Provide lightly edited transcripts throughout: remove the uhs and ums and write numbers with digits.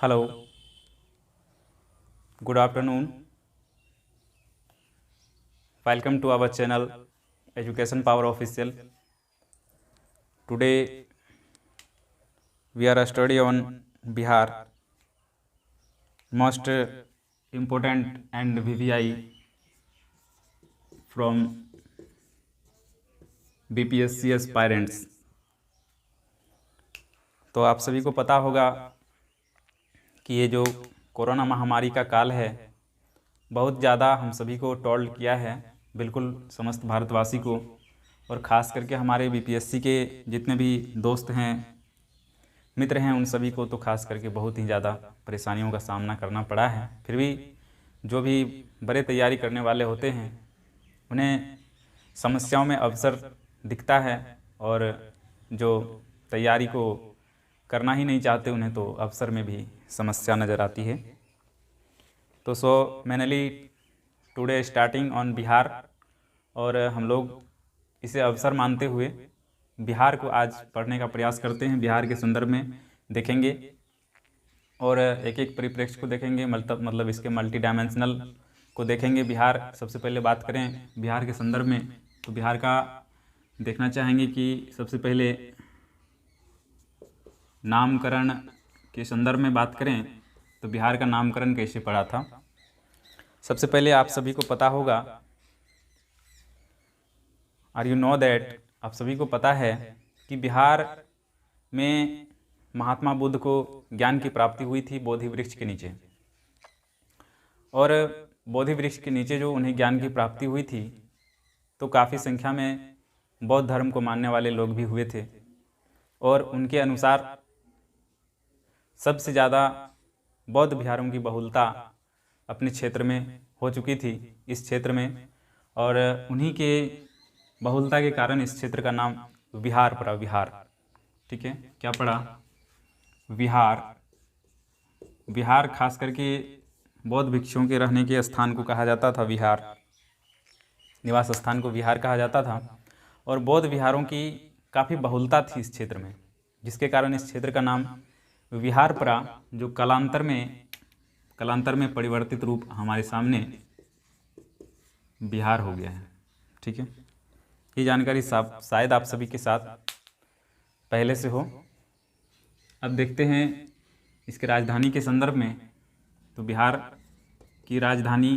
Hello, good afternoon. Welcome to our channel Education Power Official. Today we are study on Bihar, most important and VVI from BPSC aspirants. तो आप सभी को पता होगा कि ये जो कोरोना महामारी का काल है बहुत ज़्यादा हम सभी को टॉल्ट किया है, बिल्कुल समस्त भारतवासी को, और ख़ास करके हमारे बीपीएससी के जितने भी दोस्त हैं, मित्र हैं, उन सभी को तो खास करके बहुत ही ज़्यादा परेशानियों का सामना करना पड़ा है। फिर भी जो भी बड़े तैयारी करने वाले होते हैं उन्हें समस्याओं में अवसर दिखता है, और जो तैयारी को करना ही नहीं चाहते उन्हें तो अवसर में भी समस्या नज़र आती है। तो mainly today starting on Bihar, और हम लोग इसे अवसर मानते हुए बिहार को आज पढ़ने का प्रयास करते हैं। बिहार के संदर्भ में देखेंगे और एक एक परिप्रेक्ष्य को देखेंगे, मतलब इसके मल्टी डायमेंशनल को देखेंगे। बिहार सबसे पहले बात करें बिहार के संदर्भ में, तो बिहार का देखना चाहेंगे कि सबसे पहले नामकरण के संदर्भ में बात करें तो बिहार का नामकरण कैसे पड़ा था। सबसे पहले आप सभी को पता होगा, आर यू नो दैट, आप सभी को पता है कि बिहार में महात्मा बुद्ध को ज्ञान की प्राप्ति हुई थी बोधि वृक्ष के नीचे, और बोधि वृक्ष के नीचे जो उन्हें ज्ञान की प्राप्ति हुई थी तो काफ़ी संख्या में बौद्ध धर्म को मानने वाले लोग भी हुए थे, और उनके अनुसार सबसे ज़्यादा बौद्ध विहारों की बहुलता अपने क्षेत्र में हो चुकी थी इस क्षेत्र में, और उन्हीं के बहुलता के कारण इस क्षेत्र का नाम विहार पड़ा। विहार, ठीक है, क्या पड़ा? विहार। विहार खास करके बौद्ध भिक्षुओं के रहने के स्थान को कहा जाता था विहार, निवास स्थान को विहार कहा जाता था, और बौद्ध विहारों की काफ़ी बहुलता थी इस क्षेत्र में, जिसके कारण इस क्षेत्र का नाम विहार पड़ा, जो कालांतर में परिवर्तित रूप हमारे सामने बिहार हो गया है। ठीक है, ये जानकारी शायद आप सभी के साथ पहले से हो। अब देखते हैं इसके राजधानी के संदर्भ में, तो बिहार की राजधानी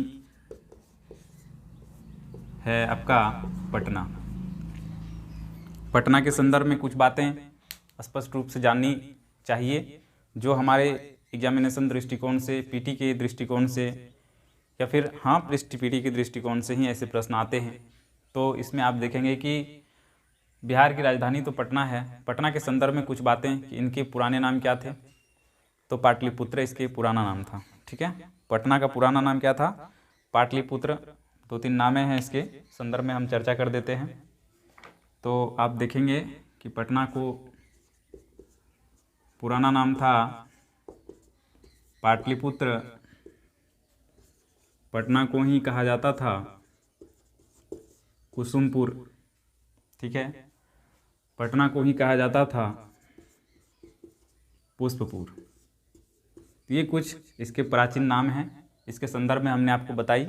है आपका पटना। पटना के संदर्भ में कुछ बातें स्पष्ट रूप से जाननी चाहिए, जो हमारे एग्जामिनेशन दृष्टिकोण से, पीटी के दृष्टिकोण से, या फिर पीटी के दृष्टिकोण से ही ऐसे प्रश्न आते हैं। तो इसमें आप देखेंगे कि बिहार की राजधानी तो पटना है। पटना के संदर्भ में कुछ बातें कि इनके पुराने नाम क्या थे, तो पाटलिपुत्र इसके पुराना नाम था। ठीक है, पटना का पुराना नाम क्या था? पाटलिपुत्र। दो तीन नामें हैं, इसके संदर्भ में हम चर्चा कर देते हैं। तो आप देखेंगे कि पटना को पुराना नाम था पाटलिपुत्र। पटना को ही कहा जाता था कुसुमपुर। ठीक है, पटना को ही कहा जाता था पुष्पपुर। ये कुछ इसके प्राचीन नाम हैं, इसके संदर्भ में हमने आपको बताई,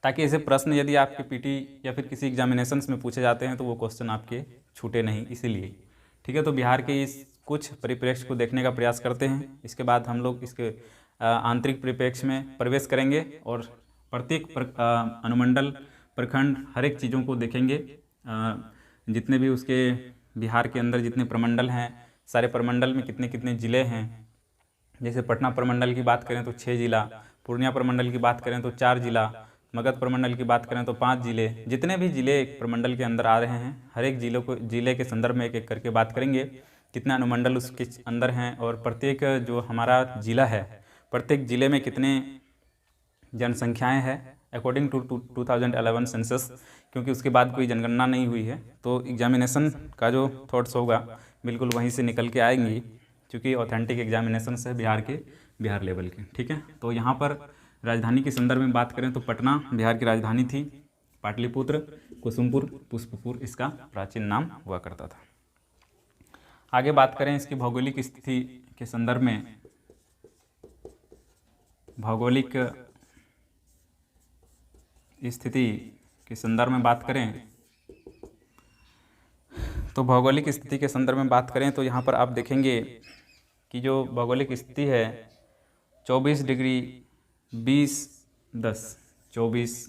ताकि ऐसे प्रश्न यदि आपके पीटी या फिर किसी एग्जामिनेशंस में पूछे जाते हैं तो वो क्वेश्चन आपके छूटे नहीं, इसीलिए। ठीक है, तो बिहार के इस कुछ परिप्रेक्ष्य को देखने का प्रयास करते हैं। इसके बाद हम लोग इसके आंतरिक परिप्रेक्ष्य में प्रवेश करेंगे और प्रत्येक अनुमंडल, प्रखंड, हर एक चीज़ों को देखेंगे। जितने भी उसके बिहार के अंदर जितने प्रमंडल हैं, सारे प्रमंडल में कितने कितने ज़िले हैं। जैसे पटना प्रमंडल की बात करें तो 6 जिला, पूर्णिया प्रमंडल की बात करें तो 4 जिला, मगध प्रमंडल की बात करें तो 5 जिले। जितने भी जिले एक प्रमंडल के अंदर आ रहे हैं, हर एक जिले के संदर्भ में एक एक करके बात करेंगे, कितने अनुमंडल उसके अंदर हैं, और प्रत्येक जो हमारा जिला है, प्रत्येक जिले में कितने जनसंख्याएं हैं अकॉर्डिंग टू 2011 सेंसस, क्योंकि उसके बाद कोई जनगणना नहीं हुई है। तो एग्जामिनेशन का जो थॉट्स होगा बिल्कुल वहीं से निकल के आएंगी, क्योंकि ऑथेंटिक एग्जामिनेशन है बिहार लेवल के। ठीक है, तो यहाँ पर राजधानी के संदर्भ में बात करें तो पटना बिहार की राजधानी थी, पाटलिपुत्र, कुसुमपुर, पुष्पपुर इसका प्राचीन नाम हुआ करता था। आगे बात करें इसकी भौगोलिक स्थिति के संदर्भ में, भौगोलिक स्थिति के संदर्भ में बात करें तो भौगोलिक स्थिति के संदर्भ में बात करें तो यहाँ पर आप देखेंगे कि जो भौगोलिक स्थिति है 24 डिग्री 20-10, 24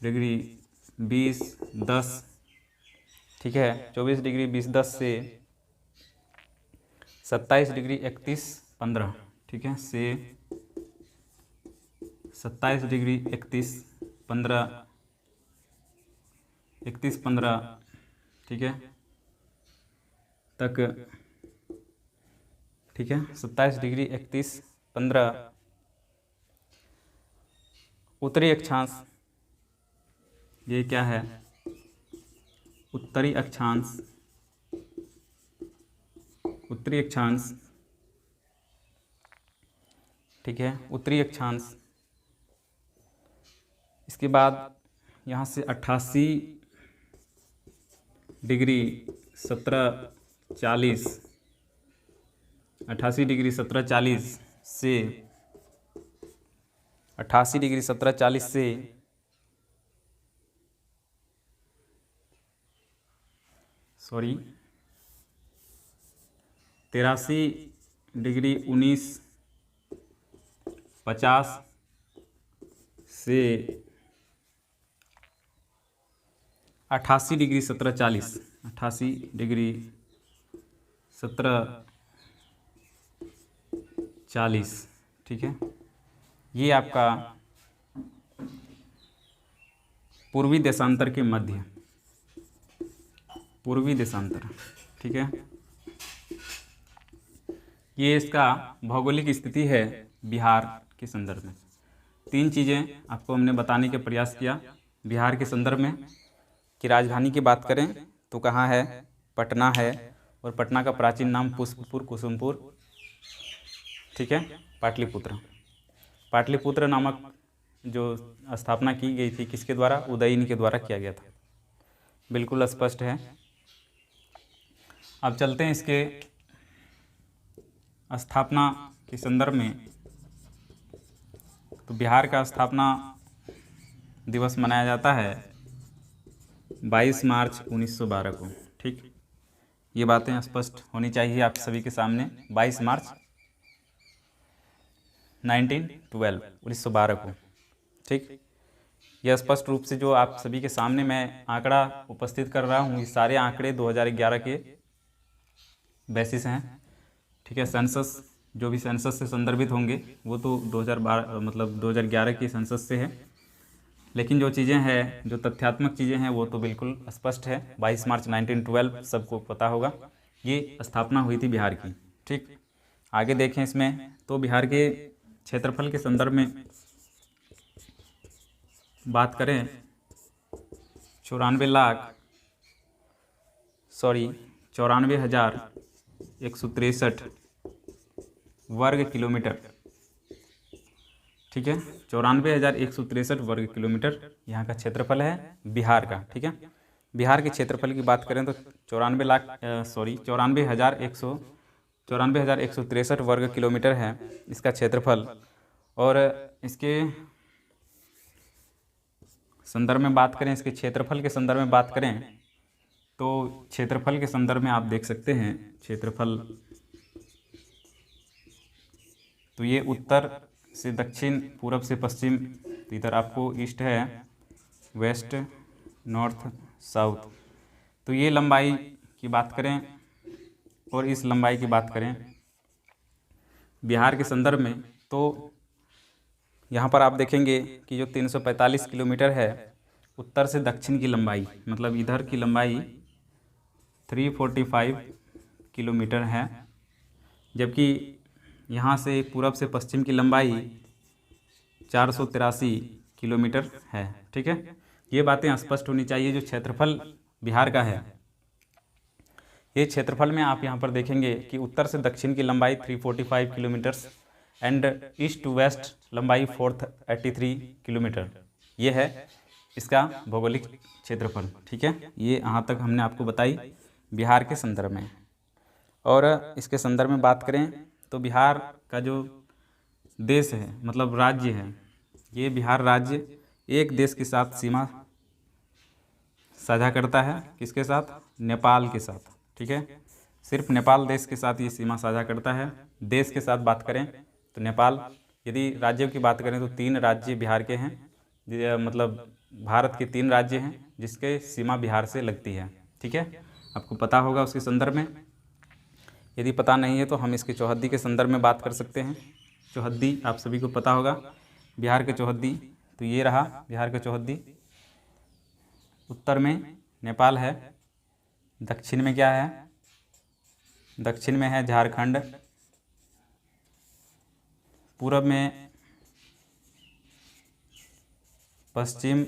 डिग्री 20-10, ठीक है, 24 डिग्री 20-10 से 27 डिग्री 31-15, ठीक है, से 27 डिग्री 31-15, 31-15, ठीक है, तक, ठीक है, 27 डिग्री 31-15 उत्तरी अक्षांश, ये क्या है, उत्तरी अक्षांश, उत्तरी अक्षांश, ठीक है, उत्तरी अक्षांश। इसके बाद यहाँ से 88 डिग्री 17-40, 88 डिग्री 17-40 से 88 डिग्री 17-40 से 83 डिग्री 19-50 से 88 डिग्री 17-40, 88 डिग्री 17-40, ठीक है, ये आपका पूर्वी देशांतर के मध्य, पूर्वी देशांतर, ठीक है, ये इसका भौगोलिक स्थिति है बिहार के संदर्भ में। 3 चीज़ें आपको हमने बताने का प्रयास किया बिहार के संदर्भ में कि राजधानी की बात करें तो कहाँ है, पटना है, और पटना का प्राचीन नाम पुष्पपुर, कुसुमपुर, ठीक है, पाटलिपुत्र, पाटलिपुत्र नामक जो स्थापना की गई थी किसके द्वारा, उदयिनी के द्वारा किया गया था, बिल्कुल स्पष्ट है। अब चलते हैं इसके स्थापना के संदर्भ में। तो बिहार का स्थापना दिवस मनाया जाता है 22 मार्च 1912 को, ठीक, ये बातें स्पष्ट होनी चाहिए आप सभी के सामने। 22 मार्च 1912 को, ठीक, यह स्पष्ट रूप से जो आप सभी के सामने मैं आंकड़ा उपस्थित कर रहा हूँ, ये सारे आंकड़े 2011 के बेसिस हैं, ठीक है। सेंसस जो भी सेंसस से संदर्भित होंगे वो तो 2012 मतलब 2011 की सेंसस से है, लेकिन जो चीज़ें हैं, जो तथ्यात्मक चीज़ें हैं वो तो बिल्कुल स्पष्ट है। 22 मार्च 1912 सबको पता होगा, ये स्थापना हुई थी बिहार की, ठीक। आगे देखें इसमें तो बिहार के क्षेत्रफल के संदर्भ में बात करें 94,163 वर्ग किलोमीटर, ठीक है, 94,163 वर्ग किलोमीटर यहाँ का क्षेत्रफल है बिहार का, ठीक है। बिहार के क्षेत्रफल की बात करें तो 94,163 वर्ग किलोमीटर है इसका क्षेत्रफल। और इसके संदर्भ में बात करें, इसके क्षेत्रफल के संदर्भ में बात करें तो क्षेत्रफल के संदर्भ में आप देख सकते हैं क्षेत्रफल, तो ये उत्तर से दक्षिण, पूरब से पश्चिम, तो इधर आपको ईस्ट है, वेस्ट, नॉर्थ, साउथ, तो ये लंबाई की बात करें और इस लंबाई की बात करें बिहार के संदर्भ में तो यहाँ पर आप देखेंगे कि जो 345 किलोमीटर है उत्तर से दक्षिण की लंबाई, मतलब इधर की लंबाई 345 किलोमीटर है, जबकि यहाँ से पूरब से पश्चिम की लंबाई 483 किलोमीटर है, ठीक है। ये बातें स्पष्ट होनी चाहिए। जो क्षेत्रफल बिहार का है, ये क्षेत्रफल में आप यहाँ पर देखेंगे कि उत्तर से दक्षिण की लंबाई 345 kilometres and east to west लंबाई 483 किलोमीटर, ये है इसका भौगोलिक क्षेत्रफल, ठीक है। ये यहाँ तक हमने आपको बताई बिहार के संदर्भ में। और इसके संदर्भ में बात करें तो बिहार का जो देश है, मतलब राज्य है। ये बिहार राज्य एक देश के साथ सीमा साझा करता है। किसके साथ? नेपाल के साथ। ठीक है, सिर्फ नेपाल देश के साथ ये सीमा साझा करता है। देश के साथ बात करें तो नेपाल। यदि राज्यों की बात करें तो 3 राज्य बिहार के हैं, मतलब भारत के 3 राज्य हैं जिसके सीमा बिहार से लगती है। ठीक है, आपको पता होगा उसके संदर्भ में। यदि पता नहीं है तो हम इसके चौहद्दी के संदर्भ में बात कर सकते हैं। चौहद्दी आप सभी को पता होगा, बिहार के चौहद्दी। तो ये रहा बिहार का चौहद्दी। उत्तर में नेपाल है, दक्षिण में क्या है? दक्षिण में है झारखंड, पूरब में पश्चिम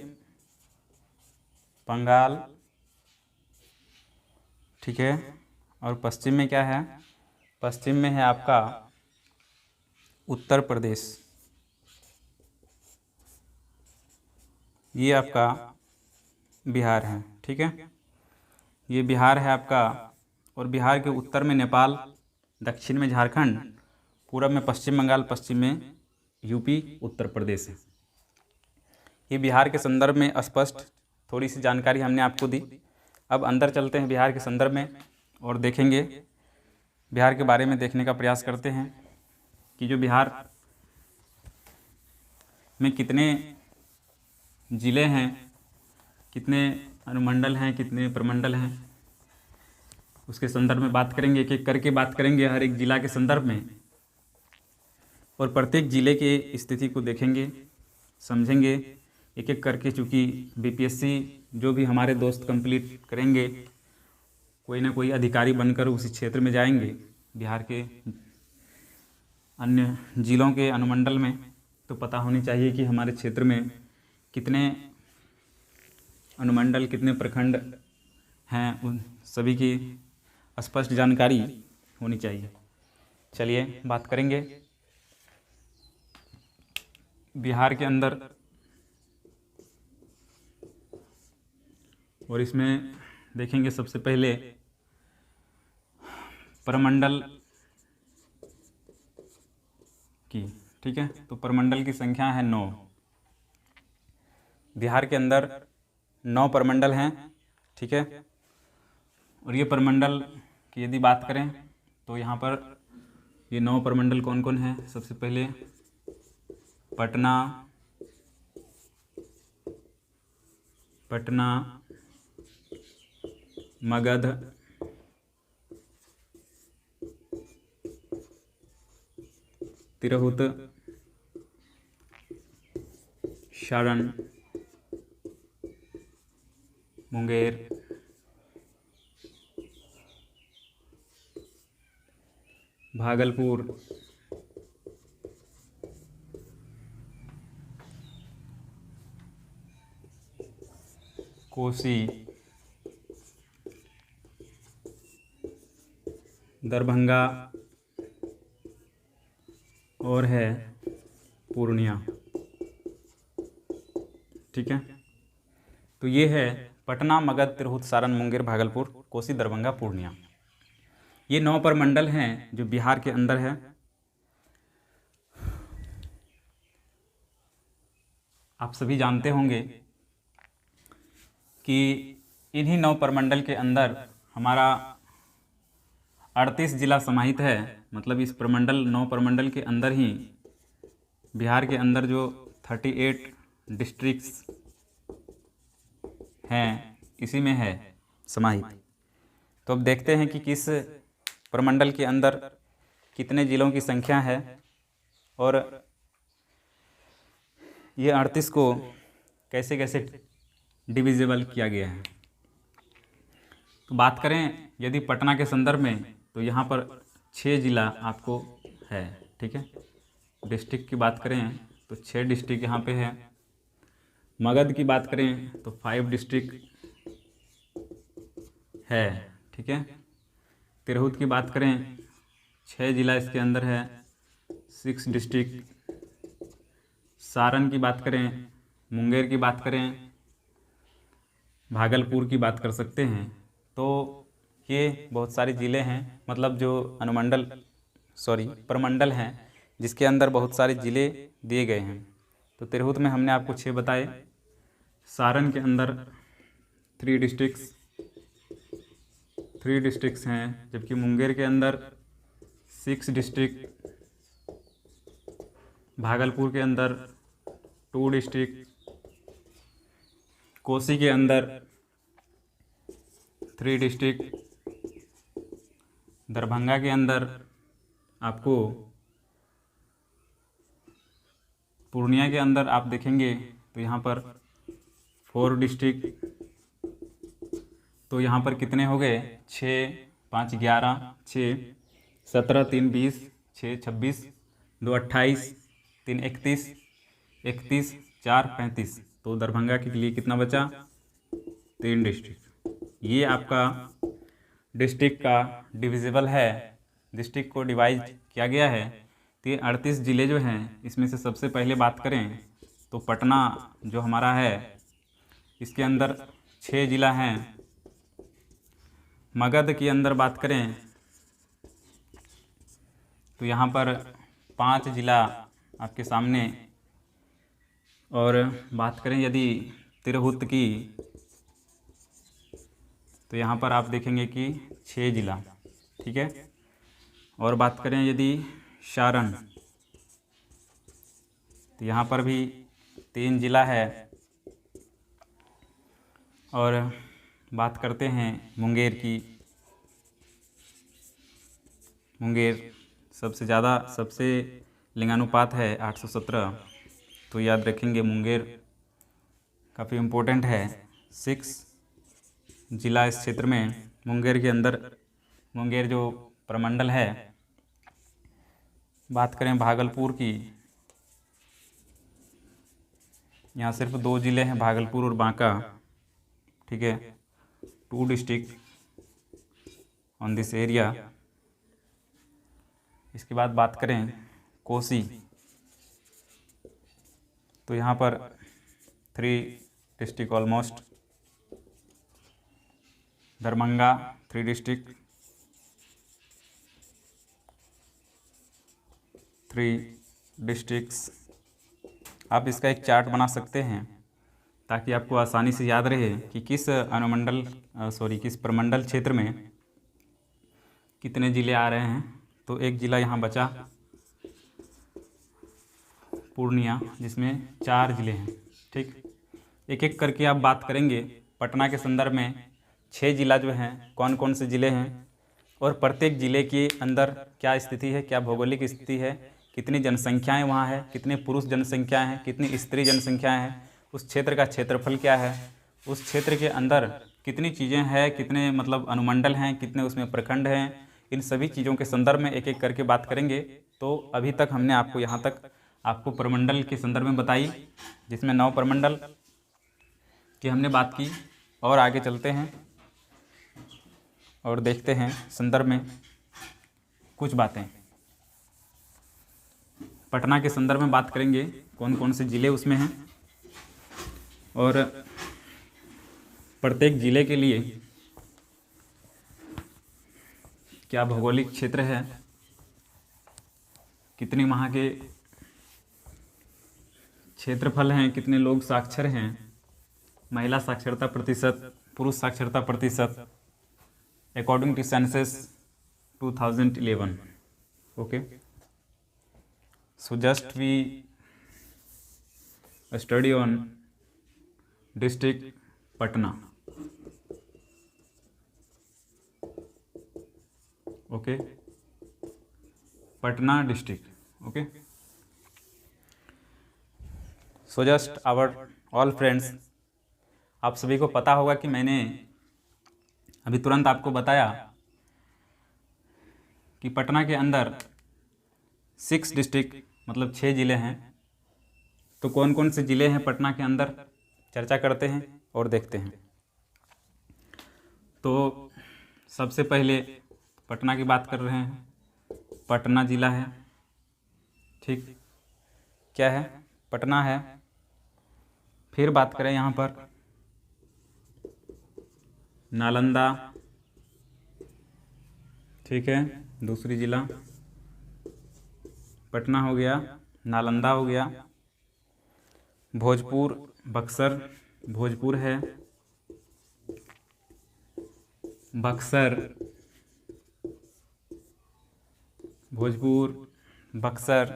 बंगाल। ठीक है, और पश्चिम में क्या है? पश्चिम में है आपका उत्तर प्रदेश। ये आपका बिहार है। ठीक है, ये बिहार है आपका, और बिहार के उत्तर में नेपाल, दक्षिण में झारखंड, पूरब में पश्चिम बंगाल, पश्चिम में यूपी उत्तर प्रदेश है। ये बिहार के संदर्भ में स्पष्ट थोड़ी सी जानकारी हमने आपको दी। अब अंदर चलते हैं बिहार के संदर्भ में और देखेंगे, बिहार के बारे में देखने का प्रयास करते हैं कि जो बिहार में कितने ज़िले हैं, कितने अनुमंडल हैं, कितने प्रमंडल हैं, उसके संदर्भ में बात करेंगे। एक एक करके बात करेंगे हर एक ज़िला के संदर्भ में, और प्रत्येक ज़िले की स्थिति को देखेंगे, समझेंगे एक एक करके। चूँकि बीपीएससी जो भी हमारे दोस्त कंप्लीट करेंगे, कोई ना कोई अधिकारी बनकर उसी क्षेत्र में जाएंगे, बिहार के अन्य ज़िलों के अनुमंडल में। तो पता होनी चाहिए कि हमारे क्षेत्र में कितने अनुमंडल, कितने प्रखंड हैं, उन सभी की स्पष्ट जानकारी होनी चाहिए। चलिए बात करेंगे बिहार के अंदर, और इसमें देखेंगे सबसे पहले प्रमंडल की। ठीक है, तो प्रमंडल की संख्या है 9। बिहार के अंदर 9 प्रमंडल हैं। ठीक है, और ये प्रमंडल की यदि बात करें तो यहाँ पर ये 9 प्रमंडल कौन कौन हैं? सबसे पहले पटना, मगध, तिरहुत, सारण, मुंगेर, भागलपुर, कोसी, दरभंगा, और है पूर्णिया। ठीक है, तो ये है पटना, मगध, तिरहुत, सारण, मुंगेर, भागलपुर, कोसी, दरभंगा, पूर्णिया। ये 9 प्रमंडल हैं जो बिहार के अंदर है। आप सभी जानते होंगे कि इन्हीं 9 प्रमंडल के अंदर हमारा 38 जिला समाहित है। मतलब इस प्रमंडल 9 प्रमंडल के अंदर ही बिहार के अंदर जो 38 डिस्ट्रिक्ट्स हैं, इसी में है समाहित। तो अब देखते हैं कि किस प्रमंडल के अंदर कितने जिलों की संख्या है, और ये 38 को कैसे कैसे डिविजिबल किया गया है। तो बात करें यदि पटना के संदर्भ में, तो यहाँ पर 6 जिला आपको है। ठीक है, डिस्ट्रिक्ट की बात करें तो 6 डिस्ट्रिक्ट यहाँ पे है। मगध की बात करें तो 5 डिस्ट्रिक्ट है। ठीक है, तिरहुत की बात करें 6 जिला इसके अंदर है, 6 डिस्ट्रिक्ट। सारण की बात करें, मुंगेर की बात करें, भागलपुर की बात कर सकते हैं। तो ये बहुत सारे ज़िले हैं, मतलब जो प्रमंडल हैं जिसके अंदर बहुत सारे ज़िले दिए गए हैं। तो तिरहुत में हमने आपको 6 बताए, सारण के अंदर 3 डिस्ट्रिक्ट्स हैं, जबकि मुंगेर के अंदर 6 डिस्ट्रिक्ट, भागलपुर के अंदर 2 डिस्ट्रिक्ट, कोसी के अंदर 3 डिस्ट्रिक्ट, दरभंगा के अंदर आपको, पूर्णिया के अंदर आप देखेंगे तो यहाँ पर 4 डिस्ट्रिक्ट। तो यहाँ पर कितने हो गए? 6, 5, 11, 6, 17, 3, 20, 6, 26, 2, 28, 3, 31, 31, 4, 35। तो दरभंगा के लिए कितना बचा? 3 डिस्ट्रिक्ट। ये आपका डिस्ट्रिक्ट का डिविजिबल है, डिस्ट्रिक्ट को डिवाइड किया गया है। तो ये 38 ज़िले जो हैं, इसमें से सबसे पहले बात करें तो पटना जो हमारा है, इसके अंदर 6 ज़िला हैं। मगध के अंदर बात करें तो यहाँ पर 5 ज़िला आपके सामने, और बात करें यदि तिरहुत की तो यहाँ पर आप देखेंगे कि 6 ज़िला, ठीक है। और बात करें यदि सारण तो यहाँ पर भी 3 ज़िला है। और बात करते हैं मुंगेर की, मुंगेर सबसे ज़्यादा, सबसे लिंगानुपात है 817। तो याद रखेंगे मुंगेर काफ़ी इम्पोर्टेंट है। 6 ज़िला इस क्षेत्र में। मुंगेर के अंदर, मुंगेर जो प्रमंडल है। बात करें भागलपुर की, यहाँ सिर्फ 2 ज़िले हैं, भागलपुर और बांका, ठीक है। 2 डिस्ट्रिक्ट ऑन दिस एरिया। इसके बाद बात करें कोसी, तो यहाँ पर 3 district almost. Darbhanga 3 district, 3 districts. आप इसका एक चार्ट बना सकते हैं ताकि आपको आसानी से याद रहे कि किस किस प्रमंडल क्षेत्र में कितने ज़िले आ रहे हैं। तो एक ज़िला यहाँ बचा पूर्णिया, जिसमें 4 ज़िले हैं, ठीक। एक एक करके आप बात करेंगे। पटना के संदर्भ में 6 ज़िला जो हैं, कौन कौन से ज़िले हैं और प्रत्येक ज़िले के अंदर क्या स्थिति है, क्या भौगोलिक स्थिति है, कितनी जनसंख्याएं वहाँ है, कितने पुरुष जनसंख्या हैं, कितनी स्त्री जनसंख्या हैं, उस क्षेत्र का क्षेत्रफल क्या है, उस क्षेत्र के अंदर कितनी चीज़ें हैं, कितने मतलब अनुमंडल हैं, कितने उसमें प्रखंड हैं। इन सभी चीज़ों के संदर्भ में एक एक करके बात करेंगे। तो अभी तक हमने आपको यहाँ तक आपको प्रमंडल के संदर्भ में बताई, जिसमें 9 प्रमंडल की हमने बात की। और आगे चलते हैं और देखते हैं संदर्भ में कुछ बातें। पटना के संदर्भ में बात करेंगे, कौन कौन से ज़िले उसमें हैं और प्रत्येक ज़िले के लिए क्या भौगोलिक क्षेत्र है, कितनी वहाँ के क्षेत्रफल हैं, कितने लोग साक्षर हैं, महिला साक्षरता प्रतिशत, पुरुष साक्षरता प्रतिशत according to census 2011। Okay, so just we study on district Patna. Okay, Patna district. Okay, so just our all friends, आप सभी को पता होगा कि मैंने अभी तुरंत आपको बताया कि पटना के अंदर 6 डिस्ट्रिक्ट मतलब 6 ज़िले हैं। तो कौन कौन से ज़िले हैं पटना के अंदर, चर्चा करते हैं और देखते हैं। तो सबसे पहले पटना की बात कर रहे हैं। पटना ज़िला है, ठीक, क्या है, पटना है। फिर बात करें यहाँ पर नालंदा, ठीक है, दूसरी ज़िला। पटना हो गया, नालंदा हो गया, भोजपुर, बक्सर, भोजपुर है, बक्सर, भोजपुर, बक्सर,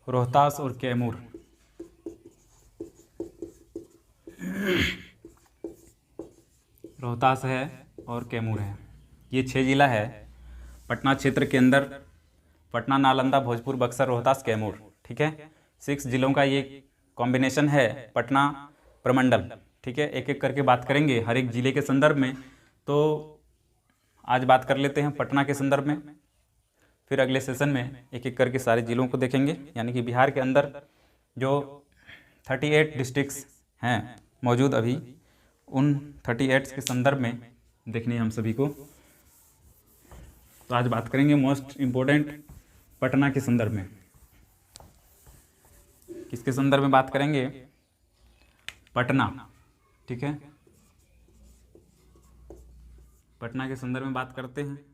रोहतास और कैमूर। रोहतास है और कैमूर है। ये 6 जिला है पटना क्षेत्र के अंदर। पटना, नालंदा, भोजपुर, बक्सर, रोहतास, कैमूर, ठीक है। 6 जिलों का ये कॉम्बिनेशन है पटना प्रमंडल, ठीक है। एक एक करके बात करेंगे हर एक जिले के संदर्भ में। तो आज बात कर लेते हैं पटना के संदर्भ में, फिर अगले सेशन में एक एक करके सारे जिलों को देखेंगे। यानी कि बिहार के अंदर जो 38 डिस्ट्रिक्ट्स हैं मौजूद अभी, उन 38 के संदर्भ में देखनी है हम सभी को। तो आज बात करेंगे मोस्ट इम्पोर्टेंट पटना के संदर्भ में। किसके संदर्भ में बात करेंगे? पटना, ठीक है। पटना के संदर्भ में बात करते हैं।